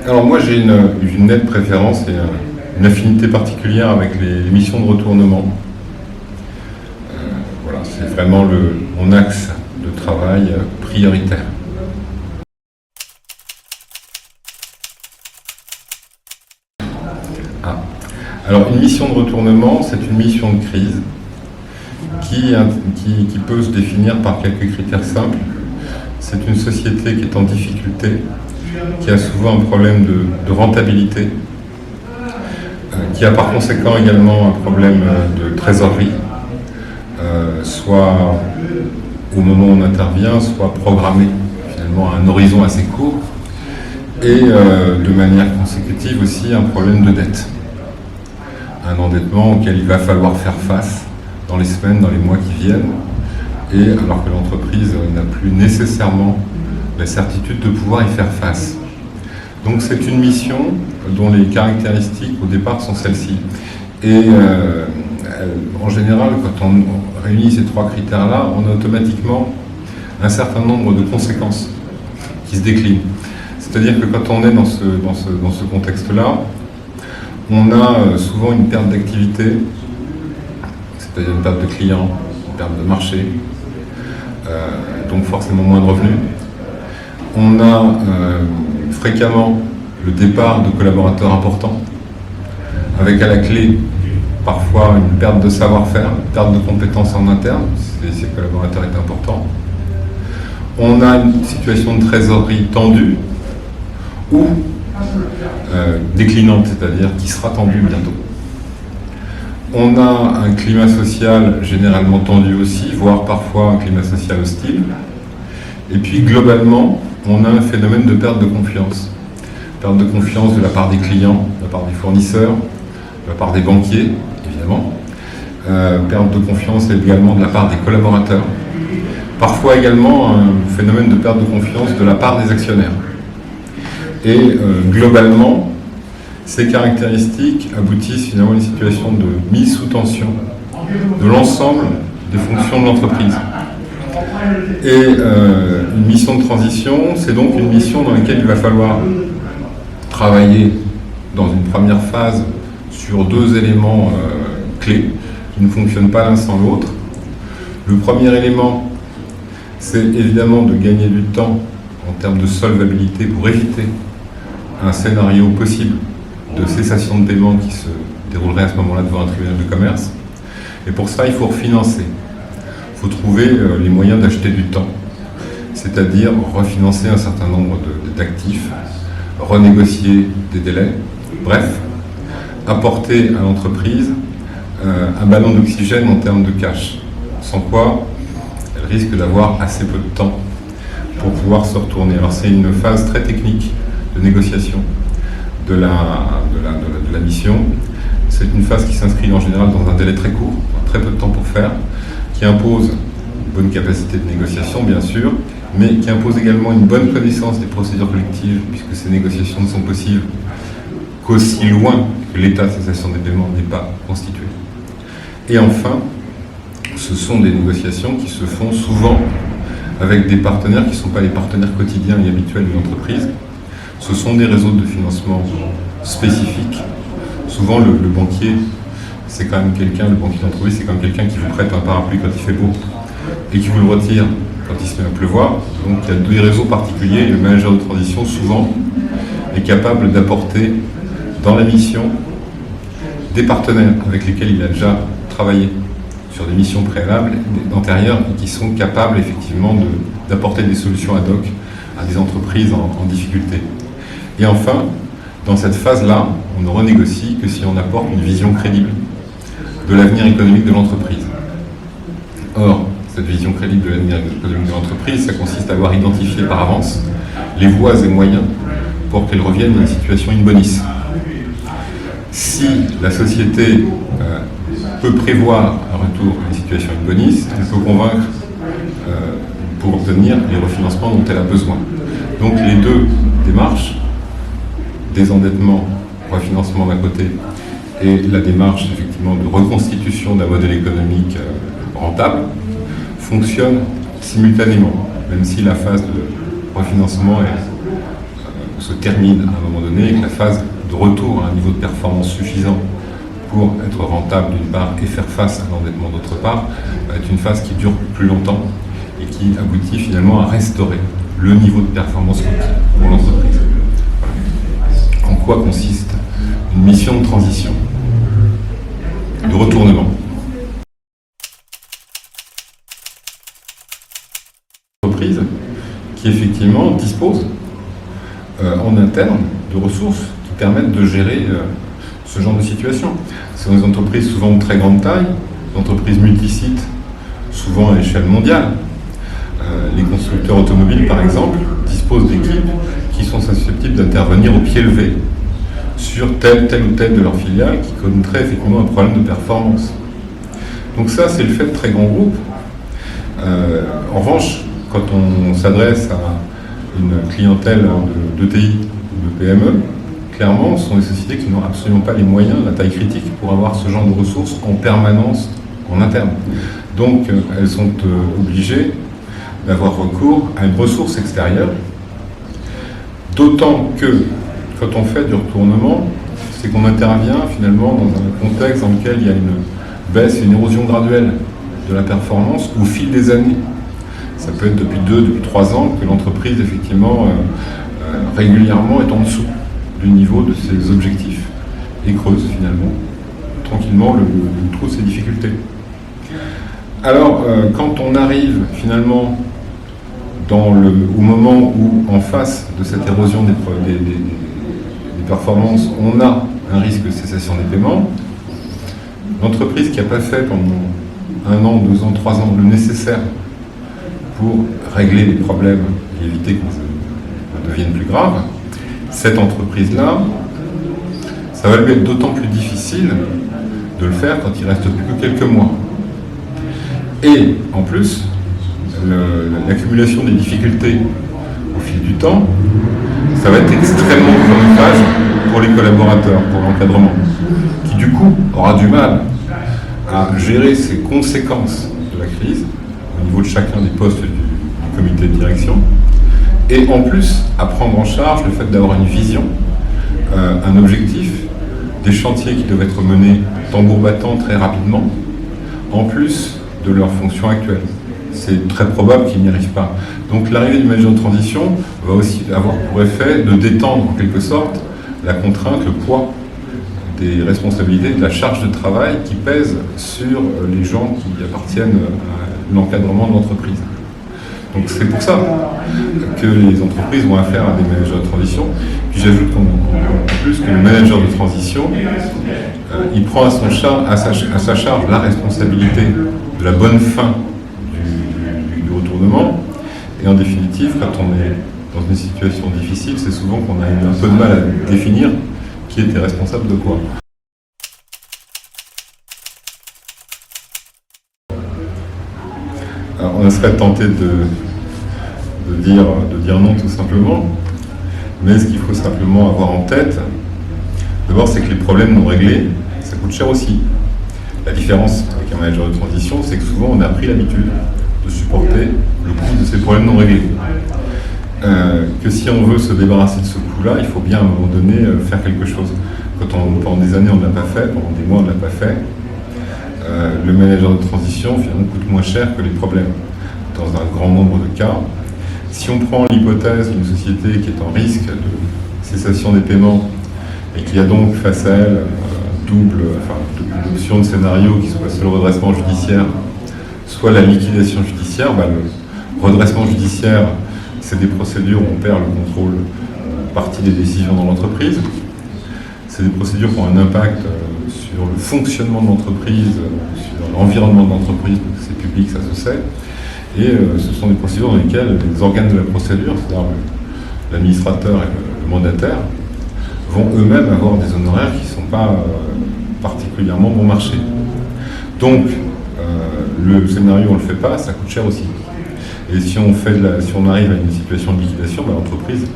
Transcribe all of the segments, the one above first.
Alors moi j'ai une nette préférence et une affinité particulière avec les missions de retournement. Voilà, c'est vraiment mon axe de travail prioritaire. Alors une mission de retournement, c'est une mission de crise qui peut se définir par quelques critères simples. C'est une société qui est en difficulté, qui a souvent un problème de rentabilité, qui a par conséquent également un problème de trésorerie, soit au moment où on intervient, soit programmé finalement à un horizon assez court, et de manière consécutive aussi un problème de dette. Un endettement auquel il va falloir faire face dans les semaines, dans les mois qui viennent, et alors que l'entreprise n'a plus nécessairement la certitude de pouvoir y faire face. Donc c'est une mission dont les caractéristiques au départ sont celles-ci. Et en général, quand on réunit ces trois critères-là, on a automatiquement un certain nombre de conséquences qui se déclinent. C'est-à-dire que quand on est dans ce contexte-là, on a souvent une perte d'activité, c'est-à-dire une perte de clients, une perte de marché, donc forcément moins de revenus. On a fréquemment le départ de collaborateurs importants, avec à la clé parfois une perte de savoir-faire, une perte de compétences en interne, si ces collaborateurs est important. On a une situation de trésorerie tendue, ou déclinante, c'est-à-dire qui sera tendue bientôt. On a un climat social généralement tendu aussi, voire parfois un climat social hostile. Et puis globalement, on a un phénomène de perte de confiance. Perte de confiance de la part des clients, de la part des fournisseurs, de la part des banquiers, évidemment. Perte de confiance également de la part des collaborateurs. Parfois également un phénomène de perte de confiance de la part des actionnaires. Et globalement, ces caractéristiques aboutissent finalement à une situation de mise sous tension de l'ensemble des fonctions de l'entreprise. Et une mission de transition, c'est donc une mission dans laquelle il va falloir travailler dans une première phase sur deux éléments clés qui ne fonctionnent pas l'un sans l'autre. Le premier élément, c'est évidemment de gagner du temps en termes de solvabilité pour éviter un scénario possible de cessation de paiement qui se déroulerait à ce moment-là devant un tribunal de commerce. Et pour ça, il faut refinancer. Il faut trouver les moyens d'acheter du temps, c'est-à-dire refinancer un certain nombre d'actifs, renégocier des délais, bref, apporter à l'entreprise un ballon d'oxygène en termes de cash, sans quoi elle risque d'avoir assez peu de temps pour pouvoir se retourner. Alors c'est une phase très technique de négociation de la mission. C'est une phase qui s'inscrit en général dans un délai très court, très peu de temps pour faire, qui impose une bonne capacité de négociation bien sûr, mais qui impose également une bonne connaissance des procédures collectives, puisque ces négociations ne sont possibles qu'aussi loin que l'état de cessation des paiements n'est pas constitué. Et enfin, ce sont des négociations qui se font souvent avec des partenaires qui ne sont pas les partenaires quotidiens et habituels de l'entreprise. Ce sont des réseaux de financement spécifiques. Souvent, le banquier, c'est quand même quelqu'un, le banquier d'entreprise, c'est quand même quelqu'un qui vous prête un parapluie quand il fait beau et qui vous le retire quand il se met à pleuvoir. Donc, il y a des réseaux particuliers et le manager de transition, souvent, est capable d'apporter dans la mission des partenaires avec lesquels il a déjà travaillé sur des missions préalables, antérieures, et qui sont capables effectivement d'apporter des solutions ad hoc à des entreprises en difficulté. Et enfin, dans cette phase-là, on ne renégocie que si on apporte une vision crédible de l'avenir économique de l'entreprise. Or, cette vision crédible de l'avenir économique de l'entreprise, ça consiste à avoir identifié par avance les voies et moyens pour qu'elle revienne à une situation in bonis. Si la société peut prévoir un retour à une situation in bonis, elle peut convaincre pour obtenir les refinancements dont elle a besoin. Donc les deux démarches, désendettement, refinancement d'un côté, et la démarche effectivement de reconstitution d'un modèle économique rentable, fonctionnent simultanément, même si la phase de refinancement est se termine à un moment donné et que la phase de retour à un niveau de performance suffisant pour être rentable d'une part et faire face à l'endettement d'autre part, est une phase qui dure plus longtemps et qui aboutit finalement à restaurer le niveau de performance requis pour l'entreprise. En quoi consiste une mission de transition, de retournement? Entreprise qui effectivement dispose en interne de ressources qui permettent de gérer ce genre de situation. Ce sont des entreprises souvent de très grande taille, des entreprises multisites, souvent à l'échelle mondiale. Les constructeurs automobiles, par exemple, disposent d'équipes qui sont susceptibles d'intervenir au pied levé sur telle ou telle de leurs filiales qui connaîtraient effectivement un problème de performance. Donc ça, c'est le fait de très grands groupes. En revanche, quand on s'adresse à une clientèle d'ETI ou de PME, clairement, ce sont des sociétés qui n'ont absolument pas les moyens, la taille critique, pour avoir ce genre de ressources en permanence en interne. Donc, elles sont obligées d'avoir recours à une ressource extérieure, d'autant que, quand on fait du retournement, c'est qu'on intervient finalement dans un contexte dans lequel il y a une baisse et une érosion graduelle de la performance au fil des années. Ça peut être depuis 2, depuis 3 ans que l'entreprise, effectivement, régulièrement est en dessous du niveau de ses objectifs et creuse finalement tranquillement le trou de ses difficultés. Alors, quand on arrive finalement au moment où, en face de cette érosion des performances, on a un risque de cessation des paiements, l'entreprise qui n'a pas fait pendant 1 an, 2 ans, 3 ans le nécessaire pour régler les problèmes et éviter qu'ils deviennent plus graves, cette entreprise-là, ça va lui être d'autant plus difficile de le faire quand il reste plus que quelques mois. Et en plus, l'accumulation des difficultés au fil du temps, ça va être extrêmement chronophage pour les collaborateurs, pour l'encadrement, qui du coup aura du mal à gérer ces conséquences de la crise au niveau de chacun des postes du comité de direction, et en plus à prendre en charge le fait d'avoir une vision, un objectif, des chantiers qui doivent être menés tambour battant très rapidement, en plus de leur fonction actuelle. C'est très probable qu'ils n'y arrivent pas. Donc l'arrivée du manager de transition va aussi avoir pour effet de détendre en quelque sorte la contrainte, le poids des responsabilités, de la charge de travail qui pèse sur les gens qui appartiennent à l'encadrement de l'entreprise. Donc c'est pour ça que les entreprises ont affaire à des managers de transition. Puis j'ajoute en plus que le manager de transition, il prend à sa charge la responsabilité de la bonne fin du retournement. Et en définitive, quand on est dans une situation difficile, c'est souvent qu'on a un peu de mal à définir qui était responsable de quoi. Alors, on serait tenté de dire non tout simplement, mais ce qu'il faut simplement avoir en tête, d'abord, c'est que les problèmes non réglés, ça coûte cher aussi. La différence avec un manager de transition, c'est que souvent on a pris l'habitude de supporter le coût de ces problèmes non réglés. Que si on veut se débarrasser de ce coût-là, il faut bien à un moment donné faire quelque chose. Pendant des années on ne l'a pas fait, pendant des mois on ne l'a pas fait, le manager de transition finalement coûte moins cher que les problèmes dans un grand nombre de cas. Si on prend l'hypothèse d'une société qui est en risque de cessation des paiements et qui a donc face à elle double option de scénario qui soit le redressement judiciaire, soit la liquidation judiciaire, le redressement judiciaire, c'est des procédures où on perd le contrôle partie des décisions dans l'entreprise. C'est des procédures qui ont un impact sur le fonctionnement de l'entreprise, sur l'environnement de l'entreprise, parce que c'est public, ça se sait. Et ce sont des procédures dans lesquelles les organes de la procédure, c'est-à-dire l'administrateur et le mandataire, vont eux-mêmes avoir des honoraires qui ne sont pas particulièrement bon marché. Donc, le scénario, on ne le fait pas, ça coûte cher aussi. Et si on arrive à une situation de liquidation, l'entreprise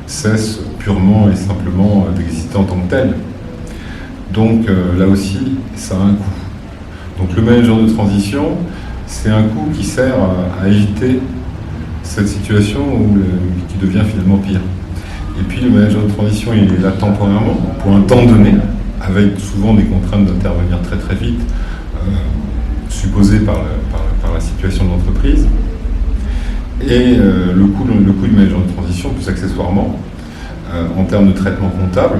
cesse purement et simplement d'exister en tant que telle. Donc, là aussi, ça a un coût. Donc, le manager de transition, c'est un coût qui sert à éviter cette situation qui devient finalement pire. Et puis le manager de transition, il est là temporairement, pour un temps donné, avec souvent des contraintes d'intervenir très très vite, supposées par la situation de l'entreprise. Et le coût du manager de transition, plus accessoirement, en termes de traitement comptable,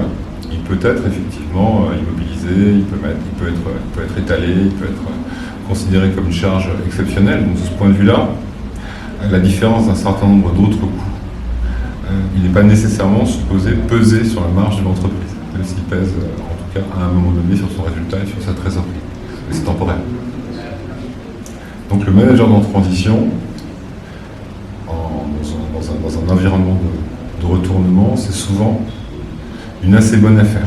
il peut être effectivement immobilisé, il peut être étalé, il peut être considéré comme une charge exceptionnelle. Donc de ce point de vue-là, la différence d'un certain nombre d'autres coûts, il n'est pas nécessairement supposé peser sur la marge de l'entreprise, même s'il pèse en tout cas à un moment donné sur son résultat et sur sa trésorerie. Mais c'est temporaire. Donc le manager en transition, dans un environnement de retournement, c'est souvent une assez bonne affaire.